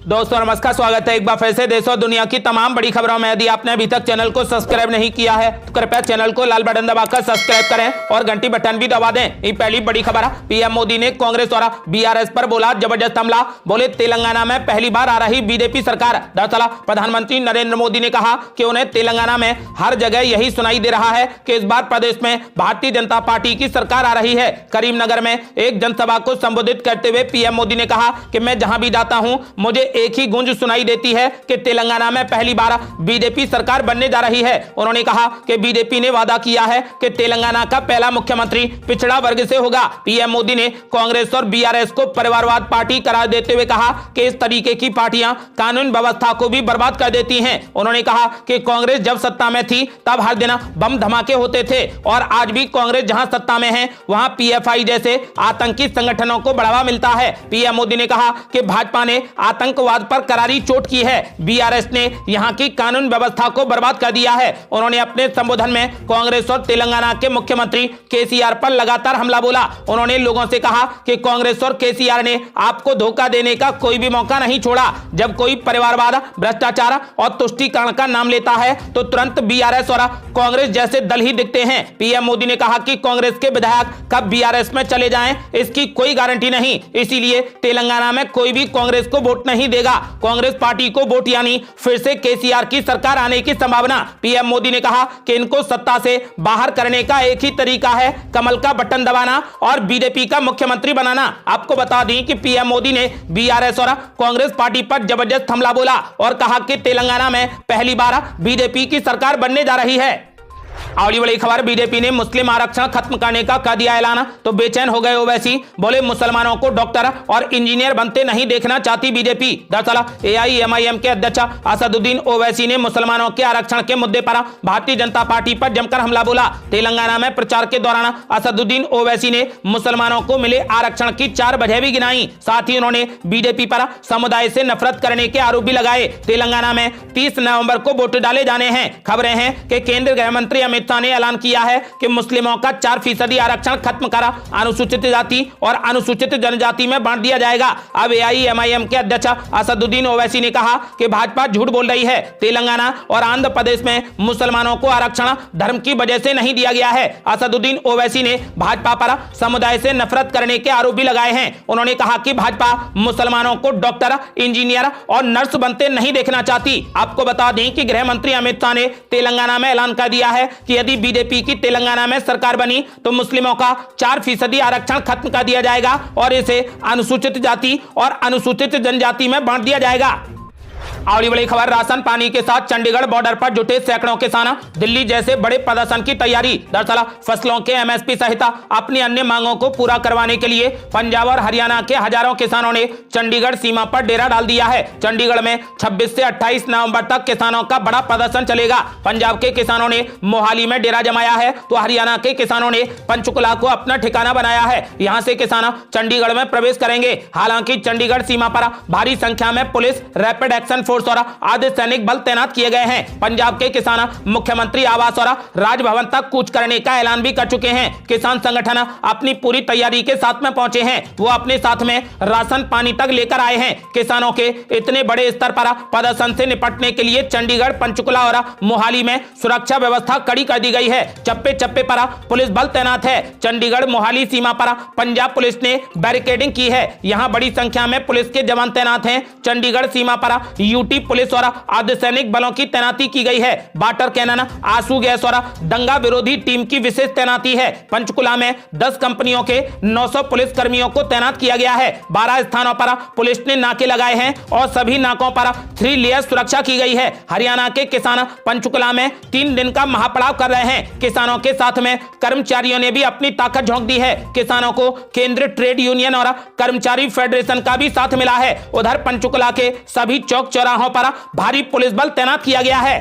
दोस्तों नमस्कार, स्वागत है एक बार फिर से देश और दुनिया की तमाम बड़ी खबरों में। यदि आपने अभी तक चैनल को सब्सक्राइब नहीं किया है तो कृपया चैनल को लाल बटन दबाकर सब्सक्राइब करें और घंटी बटन भी दबा दें। ये पहली बड़ी खबर है। पीएम मोदी ने कांग्रेस और बीआरएस पर बोला जबरदस्त हमला। बोले तेलंगाना में पहली बार आ रही बीजेपी सरकार। दरअसल प्रधानमंत्री नरेंद्र मोदी ने कहा कि उन्हें तेलंगाना में हर जगह यही सुनाई दे रहा है कि इस बार प्रदेश में भारतीय जनता पार्टी की सरकार आ रही है। करीमनगर में एक जनसभा को संबोधित करते हुए पीएम मोदी ने कहा कि मैं जहां भी जाता हूं मुझे एक ही गूंज सुनाई देती है कि तेलंगाना में पहली बार बीजेपी सरकार बनने जा रही है। उन्होंने कहा कि बीजेपी ने वादा किया है कि तेलंगाना का पहला मुख्यमंत्री पिछड़ा वर्ग से होगा। पीएम मोदी ने कांग्रेस और बीआरएस को परिवारवाद पार्टी करार देते हुए कहा कि इस तरीके की पार्टियां कानून व्यवस्था को भी बर्बाद कर देती हैं। उन्होंने कहा कि कांग्रेस जब सत्ता में थी तब हर दिन बम धमाके होते थे और आज भी कांग्रेस जहां सत्ता में है वहां पीएफआई जैसे आतंकी संगठनों को बढ़ावा मिलता है। पीएम मोदी ने कहा कि भाजपा ने आतंकवाद पर करारी चोट की है, बीआरएस ने यहां की कानून व्यवस्था को बर्बाद कर दिया है। उन्होंने अपने संबोधन में कांग्रेस और तेलंगाना के मुख्यमंत्री केसीआर पर लगातार हमला बोला। उन्होंने लोगों से कहा कि कांग्रेस और केसीआर ने आपको धोखा देने का कोई भी मौका नहीं छोड़ा। जब कोई परिवारवाद, भ्रष्टाचार और तुष्टीकरण का नाम लेता है तो तुरंत बीआरएस और कांग्रेस जैसे दल ही दिखते हैं। पीएम मोदी ने कहा कि कांग्रेस के विधायक कब बीआरएस में चले जाएं इसकी कोई गारंटी नहीं, इसीलिए तेलंगाना में कोई भी कांग्रेस को वोट नहीं देगा। कांग्रेस पार्टी को वोट यानी फिर से केसीआर की सरकार आने की संभावना। पीएम मोदी ने कहा कि इनको सत्ता से बाहर करने का एक ही तरीका है, कमल का बटन दबाना और बीजेपी का मुख्यमंत्री बनाना। आपको बता दें कि पीएम मोदी ने बीआरएस और कांग्रेस पार्टी पर जबरदस्त हमला बोला और कहा कि तेलंगाना में पहली बार बीजेपी की सरकार बनने जा रही है। अगली बड़ी खबर, बीजेपी ने मुस्लिम आरक्षण खत्म करने का कर दिया ऐलान तो बेचैन हो गए ओवैसी। बोले मुसलमानों को डॉक्टर और इंजीनियर बनते नहीं देखना चाहती बीजेपी। दरअसल एआईएमआईएम के अध्यक्ष असदुद्दीन ओवैसी ने मुसलमानों के आरक्षण के मुद्दे पर भारतीय जनता पार्टी पर जमकर हमला बोला। तेलंगाना में प्रचार के दौरान असदुद्दीन ओवैसी ने मुसलमानों को मिले आरक्षण की 4 वजह भी गिनाई। साथ ही उन्होंने बीजेपी पर समुदाय से नफरत करने के आरोप भी लगाए। तेलंगाना में 30 नवंबर को वोट डाले जाने हैं। खबरें हैं कि केंद्रीय गृह मंत्री अमित शाह ने ऐलान किया है कि मुस्लिमों का 4% आरक्षण खत्म कर अनुसूचित जाति और अनुसूचित जनजाति में बांट दिया जाएगा। अब एआईएमआईएम के अध्यक्ष असदुद्दीन ओवैसी ने कहा कि भाजपा झूठ बोल रही है। तेलंगाना और आंध्र प्रदेश में मुसलमानों को आरक्षण धर्म की वजह से नहीं दिया गया है। असदुद्दीन ओवैसी ने भाजपा पर समुदाय से नफरत करने के आरोप भी लगाए हैं। उन्होंने कहा कि भाजपा मुसलमानों को डॉक्टर, इंजीनियर और नर्स बनते नहीं देखना चाहती। आपको बता दें कि गृह मंत्री अमित शाह ने तेलंगाना में ऐलान कर दिया है कि यदि बीजेपी की तेलंगाना में सरकार बनी तो मुस्लिमों का 4% आरक्षण खत्म कर दिया जाएगा और इसे अनुसूचित जाति और अनुसूचित जनजाति में बांट दिया जाएगा। अगली बड़ी खबर, राशन पानी के साथ चंडीगढ़ बॉर्डर पर जुटे सैकड़ों किसान, दिल्ली जैसे बड़े प्रदर्शन की तैयारी। दरअसल फसलों के एमएसपी सहित अपनी अन्य मांगों को पूरा करवाने के लिए पंजाब और हरियाणा के हजारों किसानों ने चंडीगढ़ सीमा पर डेरा डाल दिया है। चंडीगढ़ में 26 से 28 नवंबर तक किसानों का बड़ा प्रदर्शन चलेगा। पंजाब के किसानों ने मोहाली में डेरा जमाया है तो हरियाणा के किसानों ने पंचकुला को अपना ठिकाना बनाया है। यहाँ से किसान चंडीगढ़ में प्रवेश करेंगे। हालांकि चंडीगढ़ सीमा पर भारी संख्या में पुलिस, रैपिड एक्शन फोर्स और आधे सैनिक बल तैनात किए गए हैं। पंजाब के किसान मुख्यमंत्री आवास और राजभवन तक कूच करने का ऐलान भी कर चुके हैं। किसान संगठन अपनी पूरी तैयारी के साथ में पहुंचे हैं। वो अपने साथ में राशन पानी तक लेकर आए हैं। किसानों के इतने बड़े स्तर पर प्रदर्शन से निपटने के लिए चंडीगढ़, पंचकुला और मोहाली में सुरक्षा व्यवस्था कड़ी कर दी गई है। चप्पे चप्पे पर पुलिस बल तैनात है। चंडीगढ़ मोहाली सीमा पर पंजाब पुलिस ने बैरिकेडिंग की है। यहाँ बड़ी संख्या में पुलिस के जवान तैनात हैं। चंडीगढ़ सीमा पर यूटी पुलिस और अर्धसैनिक बलों की तैनाती की गई है। वाटर कैनन, आंसू गैस और दंगा विरोधी टीम की विशेष तैनाती है। पंचकुला में 10 कंपनियों के 900 पुलिस कर्मियों को तैनात किया गया है। 12 स्थानों पर पुलिस ने नाके लगाए हैं और सभी नाकों पर 3 लेयर सुरक्षा की गई है। हरियाणा के किसान पंचकुला में 3 दिन का महापड़ाव कर रहे हैं। किसानों के साथ में कर्मचारियों ने भी अपनी ताकत झोंक दी है। किसानों को केंद्रीय ट्रेड यूनियन और कर्मचारी फेडरेशन का भी साथ मिला है। उधर पंचकुला के सभी चौक चौराहों पर भारी पुलिस बल तैनात किया गया है।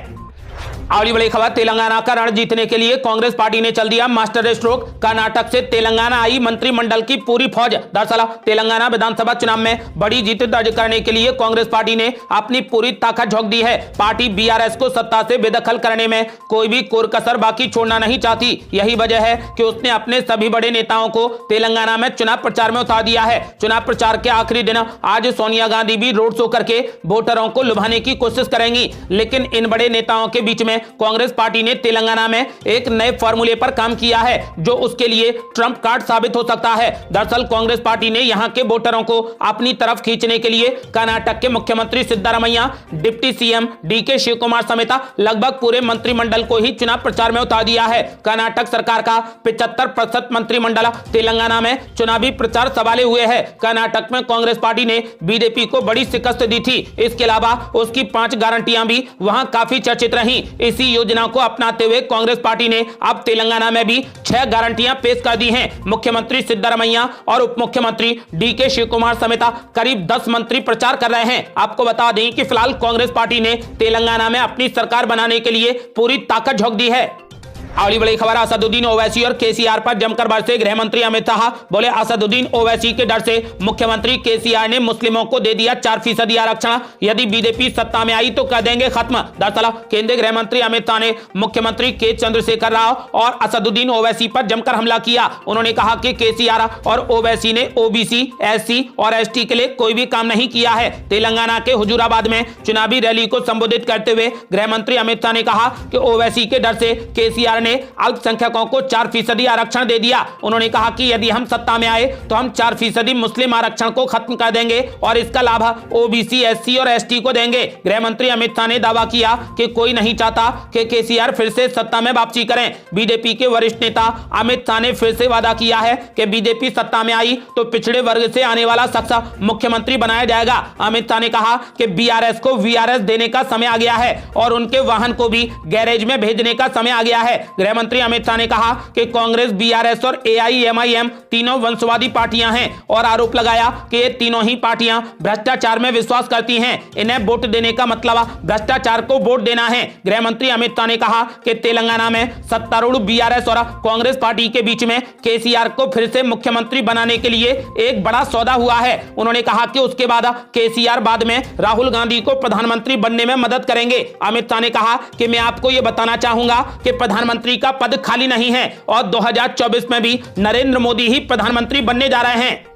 अगली बड़ी खबर, तेलंगाना का रण जीतने के लिए कांग्रेस पार्टी ने चल दिया मास्टर स्ट्रोक। कर्नाटक से तेलंगाना आई मंत्रिमंडल की पूरी फौज। दरअसल तेलंगाना विधानसभा चुनाव में बड़ी जीत दर्ज करने के लिए कांग्रेस पार्टी ने अपनी पूरी ताकत झोंक दी है। पार्टी बीआरएस को सत्ता से बेदखल करने में कोई भी कोर कसर बाकी छोड़ना नहीं चाहती। यही वजह है कि उसने अपने सभी बड़े नेताओं को तेलंगाना में चुनाव प्रचार में उतार दिया है। चुनाव प्रचार के आखिरी दिन आज सोनिया गांधी भी रोड शो करके वोटरों को लुभाने की कोशिश करेंगी। लेकिन इन बड़े नेताओं के बीच में कांग्रेस पार्टी ने तेलंगाना में एक नए फॉर्मूले पर काम किया है जो उसके लिए ट्रंप कार्ड साबित हो सकता है। दरअसल कांग्रेस पार्टी ने यहां के वोटरों को अपनी तरफ खींचने के लिए कर्नाटक के मुख्यमंत्री Siddaramaiah, deputy CM DK Shivakumar समेत लगभग पूरे मंत्रिमंडल को ही चुनाव प्रचार में उतार दिया है। कर्नाटक सरकार का 75% मंत्रिमंडल तेलंगाना में चुनावी प्रचार संभाले हुए है। कर्नाटक में कांग्रेस पार्टी ने बीजेपी को बड़ी शिकस्त दी थी। इसके अलावा उसकी 5 गारंटियां भी वहां काफी चर्चित रही। इसी योजना को अपनाते हुए कांग्रेस पार्टी ने अब तेलंगाना में भी 6 गारंटियां पेश कर दी हैं। मुख्यमंत्री सिद्धारमैया और उप मुख्यमंत्री डीके शिव कुमार समेत करीब 10 मंत्री प्रचार कर रहे हैं। आपको बता दें कि फिलहाल कांग्रेस पार्टी ने तेलंगाना में अपनी सरकार बनाने के लिए पूरी ताकत झोंक दी है। अगली बड़ी खबर, असदुद्दीन ओवैसी और केसीआर पर जमकर बरसे गृह मंत्री अमित शाह। बोले असदुद्दीन ओवैसी के डर से मुख्यमंत्री केसीआर ने मुस्लिमों को दे दिया 4% आरक्षण। यदि बीजेपी सत्ता में आई तो कर देंगे खत्म। दरअसल केंद्रीय गृह मंत्री अमित शाह ने मुख्यमंत्री के चंद्रशेखर राव और असदुद्दीन ओवैसी पर जमकर हमला किया। उन्होंने कहा कि केसीआर और ओवैसी ने ओबीसी, एससी और एसटी के लिए कोई भी काम नहीं किया है। तेलंगाना के हुजूराबाद में चुनावी रैली को संबोधित करते हुए गृह मंत्री अमित शाह ने कहा कि ओवैसी के डर से केसीआर ने अल्पसंख्यकों को 4% आरक्षण दे दिया। उन्होंने कहा कि यदि हम सत्ता में आए तो हम 4% मुस्लिम आरक्षण को खत्म कर देंगे और इसका लाभ ओबीसी, एससी और एसटी को देंगे। गृह मंत्री अमित शाह ने दावा किया कि कोई नहीं चाहता कि केसीआर फिर से सत्ता में वापसी करें। बीजेपी के वरिष्ठ नेता अमित शाह ने फिर से वादा किया है कि बीजेपी सत्ता में आई तो पिछड़े वर्ग से आने वाला शख्स मुख्यमंत्री बनाया जाएगा। अमित शाह ने कहा कि बीआरएस को वीआरएस देने का समय आ गया है और उनके वाहन को भी गैरेज में भेजने का समय आ गया है। गृह मंत्री अमित शाह ने कहा कि कांग्रेस, बीआरएस और एआईएमआईएम तीनों वंशवादी पार्टियां हैं और आरोप लगाया कि ये तीनों ही पार्टियां भ्रष्टाचार में विश्वास करती हैं। इन्हें वोट देने का मतलब भ्रष्टाचार को वोट देना है। गृह मंत्री अमित शाह ने कहा कि तेलंगाना में सत्तारूढ़ बीआरएस और कांग्रेस पार्टी के बीच में केसीआर को फिर से मुख्यमंत्री बनाने के लिए एक बड़ा सौदा हुआ है। उन्होंने कहा कि उसके बाद केसीआर बाद में राहुल गांधी को प्रधानमंत्री बनने में मदद करेंगे। अमित शाह ने कहा कि मैं आपको यह बताना चाहूंगा कि प्रधानमंत्री का पद खाली नहीं है और 2024 में भी नरेंद्र मोदी ही प्रधानमंत्री बनने जा रहे हैं।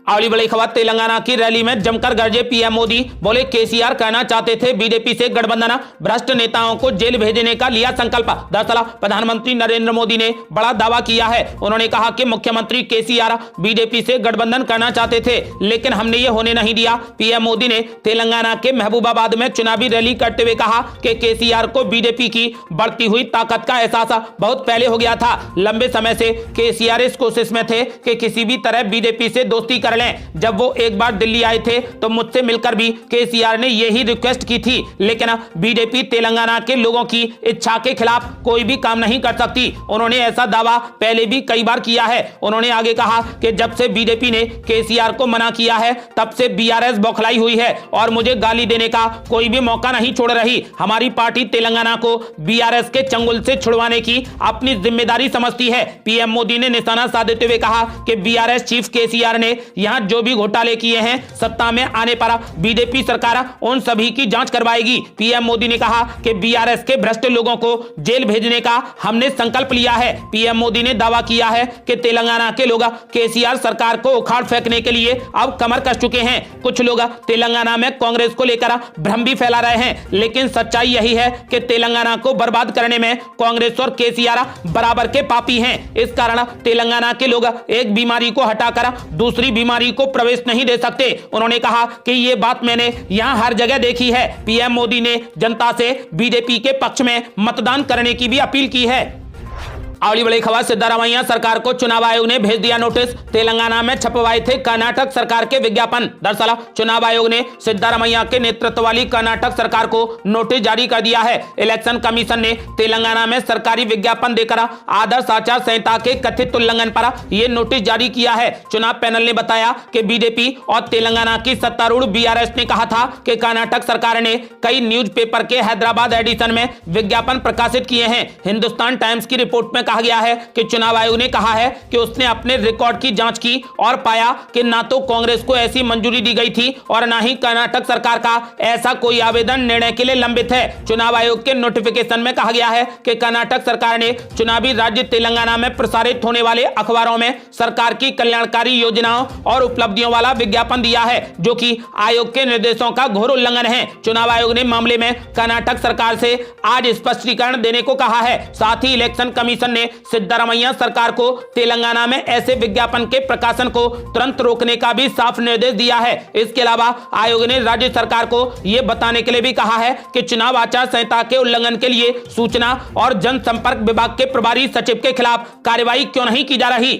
अगली बड़ी खबर, तेलंगाना की रैली में जमकर गरजे पीएम मोदी। बोले केसीआर करना चाहते थे बीजेपी से गठबंधन, भ्रष्ट नेताओं को जेल भेजने का लिया संकल्प। दरअसल प्रधानमंत्री नरेंद्र मोदी ने बड़ा दावा किया है। उन्होंने कहा कि मुख्यमंत्री केसीआर बीजेपी से गठबंधन करना चाहते थे लेकिन हमने ये होने नहीं दिया। पीएम मोदी ने तेलंगाना के महबूबाबाद में चुनावी रैली करते हुए कहा कि केसीआर को बीजेपी की बढ़ती हुई ताकत का एहसास बहुत पहले हो गया था। लंबे समय से केसीआर इस कोशिश में थे कि किसी भी तरह बीजेपी से दोस्ती कर लें। जब वो एक बार दिल्ली आए थे तो मुझसे मिलकर भी केसीआर ने यही रिक्वेस्ट की थी, लेकिन बीजेपी तेलंगाना के लोगों की इच्छा के खिलाफ कोई भी काम नहीं कर सकती। उन्होंने ऐसा दावा पहले भी कई बार किया है। उन्होंने आगे कहा कि जब से बीजेपी ने केसीआर को मना किया है तब से बीआरएस बौखलाई हुई है और मुझे गाली देने का कोई भी मौका नहीं छोड़ रही। हमारी पार्टी तेलंगाना को बीआरएस के चंगुल से छुड़वाने की अपनी जिम्मेदारी समझती है। पीएम मोदी ने निशाना साधते हुए कहा कि बीआरएस चीफ केसीआर ने यहां जो भी घोटाले किए हैं सत्ता में आने पर बीजेपी सरकार उन सभी की जांच करवाएगी। पीएम मोदी ने कहा कि बीआरएस के भ्रष्ट लोगों को जेल भेजने का हमने संकल्प लिया है। पीएम मोदी ने दावा किया है कि तेलंगाना के लोग केसीआर सरकार को उखाड़ फेंकने के लिए अब कमर कस चुके हैं। कुछ लोग तेलंगाना में कांग्रेस को लेकर भ्रम भी फैला रहे हैं, लेकिन सच्चाई यही है कि तेलंगाना को बर्बाद करने में कांग्रेस और केसीआर बराबर के पापी हैं। इस कारण तेलंगाना के लोग एक बीमारी को हटाकर दूसरी बीमारी को प्रवेश नहीं दे सकते। उन्होंने कहा कि ये बात मैंने यहां हर जगह देखी है। पीएम मोदी ने जनता से बीजेपी के पक्ष में मतदान करने की भी अपील की है। अगली बड़ी खबर, सिद्धारमैया सरकार को चुनाव आयोग ने भेज दिया नोटिस। तेलंगाना में छपवाए थे कर्नाटक सरकार के विज्ञापन। दरअसल चुनाव आयोग ने सिद्धारमैया के नेतृत्व वाली कर्नाटक सरकार को नोटिस जारी कर दिया है। इलेक्शन कमीशन ने तेलंगाना में सरकारी विज्ञापन देकर आदर्श आचार संहिता के कथित उल्लंघन पर यह नोटिस जारी किया है। चुनाव पैनल ने बताया कि बीजेपी और तेलंगाना की सत्तारूढ़ बीआरएस ने कहा था कि कर्नाटक सरकार ने कई न्यूज़पेपर के हैदराबाद एडिशन में विज्ञापन प्रकाशित किए हैं। हिंदुस्तान टाइम्स की रिपोर्ट में कहा गया है कि चुनाव आयोग ने कहा है कि उसने अपने रिकॉर्ड की जांच की और पाया कि ना तो कांग्रेस को ऐसी मंजूरी दी गई थी और ना ही कर्नाटक सरकार का ऐसा कोई आवेदन निर्णय के लिए लंबित है। चुनाव आयोग के नोटिफिकेशन में कहा गया है कि कर्नाटक सरकार ने चुनावी राज्य तेलंगाना में प्रसारित होने वाले अखबारों में सरकार की कल्याणकारी योजनाओं और उपलब्धियों वाला विज्ञापन दिया है, जो कि आयोग के निर्देशों का घोर उल्लंघन है। चुनाव आयोग ने मामले में कर्नाटक सरकार से आज स्पष्टीकरण देने को कहा है। साथ ही इलेक्शन कमीशन ने सिद्धारमैया सरकार को तेलंगाना में ऐसे विज्ञापन के प्रकाशन को तुरंत रोकने का भी साफ निर्देश दिया है। इसके अलावा आयोग ने राज्य सरकार को यह बताने के लिए भी कहा है कि चुनाव आचार संहिता के उल्लंघन के लिए सूचना और जनसंपर्क विभाग के प्रभारी सचिव के खिलाफ कार्रवाई क्यों नहीं की जा रही।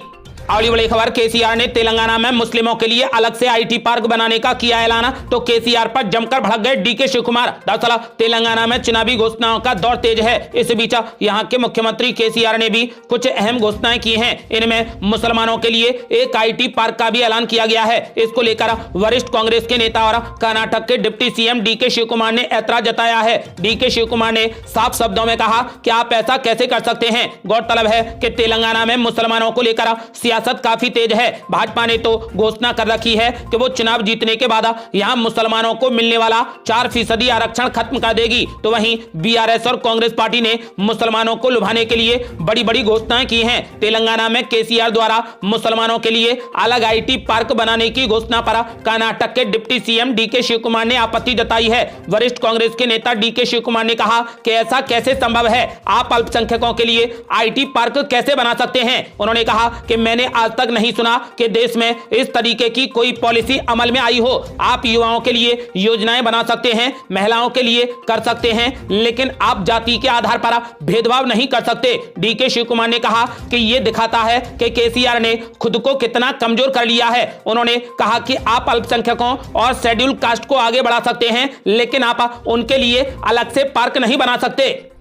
अगली बड़ी खबर, केसीआर ने तेलंगाना में मुस्लिमों के लिए अलग से आईटी पार्क बनाने का किया ऐलान, तो केसीआर पर जमकर भड़क गए डीके शिव कुमार। दरअसल तेलंगाना में चुनावी घोषणाओं का दौर तेज है। इस बीच यहां के मुख्यमंत्री केसीआर ने भी कुछ अहम घोषणाएं की हैं। इनमें मुसलमानों के लिए एक आईटी पार्क का भी ऐलान किया गया है। इसको लेकर वरिष्ठ कांग्रेस के नेता और कर्नाटक के deputy CM DK Shivakumar ने ऐतराज जताया है। डीके शिव कुमार ने साफ शब्दों में कहा कि आप ऐसा कैसे कर सकते हैं। गौरतलब है कि तेलंगाना में मुसलमानों को लेकर सियासत काफी तेज है। भाजपा ने तो घोषणा कर रखी है कि वो चुनाव जीतने के बाद यहां मुसलमानों को मिलने वाला 4% आरक्षण खत्म कर देगी, तो वहीं बीआरएस और कांग्रेस पार्टी ने मुसलमानों को लुभाने के लिए बड़ी बड़ी घोषणाएं की हैं। तेलंगाना में केसीआर द्वारा मुसलमानों के लिए अलग आईटी पार्क बनाने की घोषणा पर कर्नाटक के deputy CM DK Shivakumar ने आपत्ति जताई है। वरिष्ठ कांग्रेस के नेता डीके शिव कुमार ने कहा कि ऐसा कैसे संभव है, आप अल्पसंख्यकों के लिए आईटी पार्क कैसे बना सकते हैं। उन्होंने कहा कि मैंने आज तक नहीं सुना कि देश में इस तरीके की कोई पॉलिसी अमल में आई हो। आप युवाओं के लिए योजनाएं बना सकते हैं, महिलाओं के लिए कर सकते हैं, लेकिन आप जाति के आधार पर भेदभाव नहीं कर सकते। डीके शिव कुमार ने कहा कि यह दिखाता है कि केसीआर ने खुद को कितना कमजोर कर लिया है। उन्होंने कहा कि आप अल्पसंख्यकों और शेड्यूल कास्ट को आगे बढ़ा सकते हैं, लेकिन आप उनके लिए अलग से पार्क नहीं बना सकते।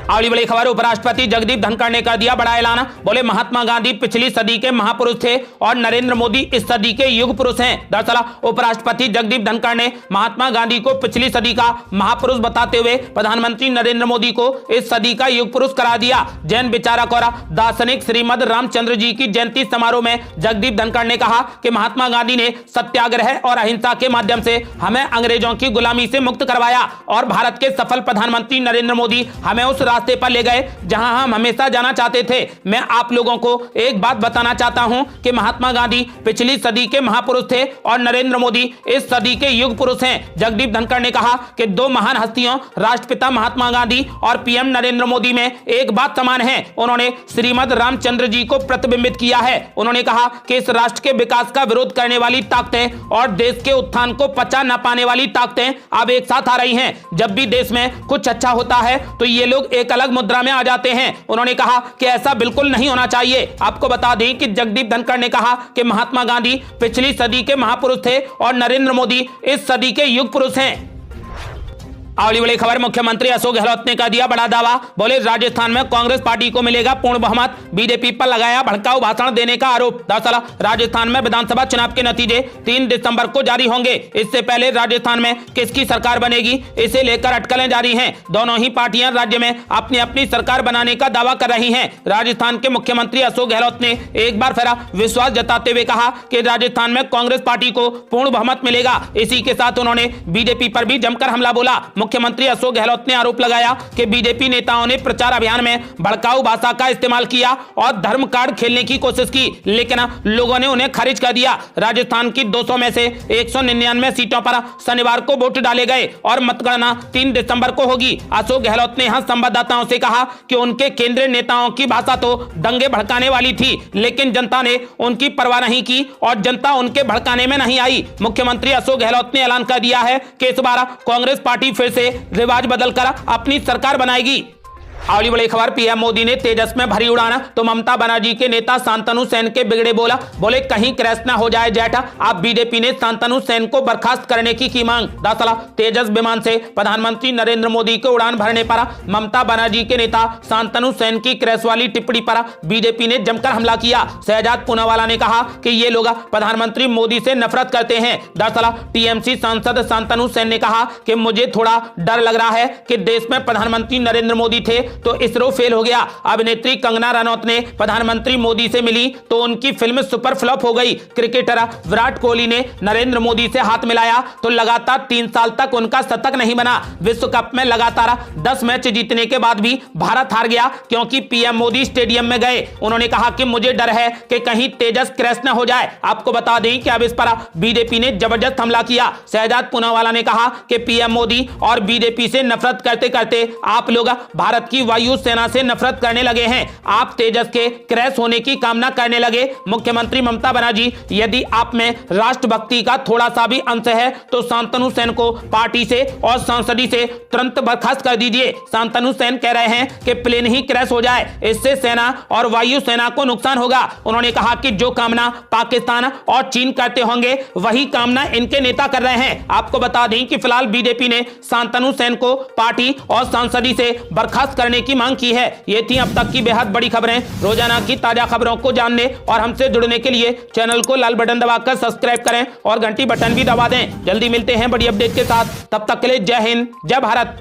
अगली बड़ी खबर, उपराष्ट्रपति जगदीप धनखड़ ने कर दिया बड़ा ऐलान। बोले महात्मा गांधी पिछली सदी के महापुरुष थे और नरेंद्र मोदी इस सदी के युग पुरुष हैं। दरअसल उपराष्ट्रपति जगदीप धनखड़ ने महात्मा गांधी को पिछली सदी का महापुरुष बताते हुए प्रधानमंत्री नरेंद्र मोदी को इस सदी का युग पुरुष करार दिया। जैन विचारक और दार्शनिक श्रीमद रामचंद्र जी की जयंती समारोह में जगदीप धनखड़ ने कहा कि महात्मा गांधी ने सत्याग्रह और अहिंसा के माध्यम से हमें अंग्रेजों की गुलामी से मुक्त करवाया और भारत के सफल प्रधानमंत्री नरेंद्र मोदी हमें उस रास्ते पर ले गए जहां हम हमेशा जाना चाहते थे। मैं आप लोगों को एक बात बताना चाहता हूं कि महात्मा गांधी पिछली सदी के महापुरुष थे और नरेंद्र मोदी इस सदी के युग पुरुष हैं। जगदीप धनखड़ ने कहा कि दो महान हस्तियों राष्ट्रपिता महात्मा गांधी और पीएम नरेंद्र मोदी में एक बात समान है। उन्होंने श्रीमद रामचंद्र जी को प्रतिबिंबित किया है। उन्होंने कहा कि इस राष्ट्र के विकास का विरोध करने वाली ताकतें और देश के उत्थान को पचा न पाने वाली ताकतें अब एक साथ आ रही हैं। जब भी देश में कुछ अच्छा होता है तो ये लोग एक अलग मुद्रा में आ जाते हैं। उन्होंने कहा कि ऐसा बिल्कुल नहीं होना चाहिए। आपको बता दें कि जगदीप धनखड़ ने कहा कि महात्मा गांधी पिछली सदी के महापुरुष थे और नरेंद्र मोदी इस सदी के युग पुरुष हैं। अगली बड़ी खबर, मुख्यमंत्री अशोक गहलोत ने कर दिया बड़ा दावा। बोले राजस्थान में कांग्रेस पार्टी को मिलेगा पूर्ण बहुमत, बीजेपी पर लगाया भड़काऊ भाषण देने का आरोप। दरअसल राजस्थान में विधानसभा चुनाव के नतीजे 3 दिसंबर को जारी होंगे। इससे पहले राजस्थान में किसकी सरकार बनेगी, इसे लेकर अटकलें जारी हैं। दोनों ही पार्टियां राज्य में अपनी अपनी सरकार बनाने का दावा कर रही हैं। राजस्थान के मुख्यमंत्री अशोक गहलोत ने एक बार फिर विश्वास जताते हुए कहा कि राजस्थान में कांग्रेस पार्टी को पूर्ण बहुमत मिलेगा। इसी के साथ उन्होंने बीजेपी पर भी जमकर हमला बोला। मुख्यमंत्री अशोक गहलोत ने आरोप लगाया कि बीजेपी नेताओं ने प्रचार अभियान में भड़काऊ भाषा का इस्तेमाल किया और धर्म कार्ड खेलने की कोशिश की, लेकिन लोगों ने उन्हें खारिज कर दिया। राजस्थान की 200 में से 199 सीटों पर शनिवार को वोट डाले गए और मतगणना 3 दिसंबर को होगी। अशोक गहलोत ने यहां संवाददाताओं से कहा कि उनके केंद्रीय नेताओं की भाषा तो दंगे भड़काने वाली थी, लेकिन जनता ने उनकी परवाह नहीं की और जनता उनके भड़काने में नहीं आई। मुख्यमंत्री अशोक गहलोत ने ऐलान कर दिया है कि इस बार कांग्रेस पार्टी फिर से रिवाज बदलकर अपनी सरकार बनाएगी। अगली बड़ी खबर, पीएम मोदी ने तेजस में भरी उड़ान तो ममता बनर्जी के नेता शांतनु सेन के बिगड़े बोले कहीं क्रैश ना हो जाए जेट। अब बीजेपी ने शांतनु सेन को बर्खास्त करने की मांग। दरअसल तेजस विमान से प्रधानमंत्री नरेंद्र मोदी को उड़ान भरने पर ममता बनर्जी के नेता शांतनु सेन की क्रैश वाली टिप्पणी पर बीजेपी ने जमकर हमला किया। शहजाद पूनावाला ने कहा कि ये लोग प्रधानमंत्री मोदी से नफरत करते हैं। दरअसल टीएमसी सांसद शांतनु सेन ने कहा कि मुझे थोड़ा डर लग रहा है कि देश में प्रधानमंत्री नरेंद्र मोदी थे तो इसरो फेल हो गया। अभिनेत्री कंगना रनौत ने प्रधानमंत्री मोदी से मिली तो उनकी फिल्म सुपर फ्लॉप हो गई। क्रिकेटर विराट कोहली ने नरेंद्र मोदी से हाथ मिलाया तो लगातार 3 साल तक उनका शतक नहीं बना। विश्व कप में लगातार 10 मैच जीतने के बाद भी भारत हार गया क्योंकि पीएम मोदी स्टेडियम में गए। उन्होंने कहा कि मुझे डर है कि कहीं तेजस क्रैश न हो जाए। आपको बता दें कि अब इस पर बीजेपी ने जबरदस्त हमला किया। शहजाद पूनावाला ने कहा कि पीएम मोदी और बीजेपी से नफरत करते करते आप लोग भारत की वायु सेना से नफरत करने लगे हैं। आप तेजस के क्रैश होने की कामना करने लगे। मुख्यमंत्री ममता बनर्जी, यदि आप में राष्ट्रभक्ति का थोड़ा सा भी अंश है तो शांतनु सेन को पार्टी से और संसदी से तुरंत बर्खास्त कर दीजिए। शांतनु सेन कह रहे हैं कि प्लेन ही क्रैश हो जाए, इससे सेना और वायु सेना को नुकसान होगा। उन्होंने कहा कि जो कामना पाकिस्तान और चीन करते होंगे वही कामना इनके नेता कर रहे हैं। आपको बता दें कि फिलहाल बीजेपी ने शांतनु सेन को पार्टी और संसदी से बर्खास्त करने की मांग की है। ये थी अब तक की बेहद बड़ी खबरें। रोजाना की ताजा खबरों को जानने और हमसे जुड़ने के लिए चैनल को लाल बटन दबाकर सब्सक्राइब करें और घंटी बटन भी दबा दें। जल्दी मिलते हैं बड़ी अपडेट के साथ, तब तक के लिए जय हिंद, जय भारत।